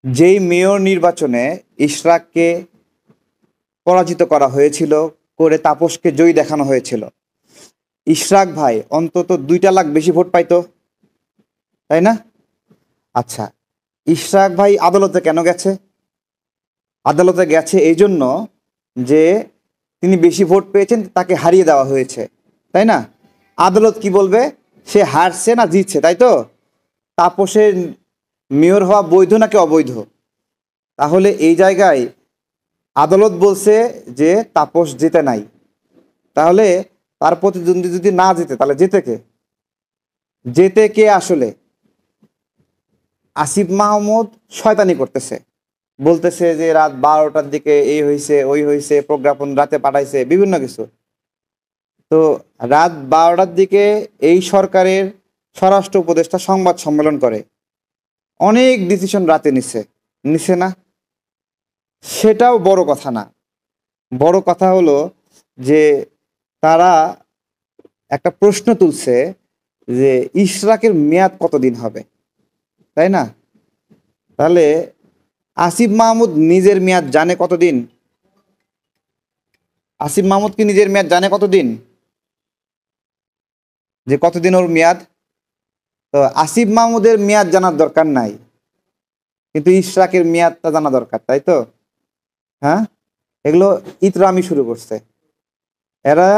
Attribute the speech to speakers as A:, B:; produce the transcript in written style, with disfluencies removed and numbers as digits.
A: যেই মেয়র নির্বাচনে ইশরাককে পরাজিত করা হয়েছিল, করে তাপসকে জয়ী দেখানো হয়েছিল, ইশরাক ভাই অন্তত 2 লাখ বেশি ভোট পাইতো, তাই না? আচ্ছা, ইশরাক ভাই আদালতে কেন গেছে? আদালতে গেছে এই জন্য যে তিনি বেশি ভোট পেয়েছেন, তাকে হারিয়ে দেওয়া হয়েছে, তাই না? আদালত কি বলবে? সে হারছে না জিতছে, তাই তো? তাপসের মেয়র হওয়া বৈধ নাকি অবৈধ? তাহলে এই জায়গায় আদালত বলছে যে তাপস জিতে নাই, তাহলে তার প্রতিদ্বন্দ্বী যদি না জিতে, তাহলে জিতে কে? জেতে কে আসলে? আসিফ মাহমুদ শয়তানি করতেছে, বলতেছে যে রাত 12টার দিকে এই হয়েছে ওই হয়েছে, প্রজ্ঞাপন রাতে পাঠাইছে, বিভিন্ন কিছু। তো রাত 12টার দিকে এই সরকারের স্বরাষ্ট্র উপদেষ্টা সংবাদ সম্মেলন করে, অনেক ডিসিশন রাতে নিছে, নিছে না? সেটাও বড় কথা না। বড় কথা হলো যে তারা একটা প্রশ্ন তুলছে যে ইশরাকের মেয়াদ কতদিন হবে, তাই না? তাহলে আসিফ মাহমুদ নিজের মেয়াদ জানে কতদিন? আসিফ মাহমুদ কি নিজের মেয়াদ জানে কতদিন, যে কতদিন ওর মেয়াদ? তো আসিফ মাহমুদের মেয়াদ জানার দরকার নাই, কিন্তু ইশরাকের মেয়াদটা জানা দরকার, তাই তো? হ্যাঁ, এগুলো ইতরামি শুরু করছে এরা।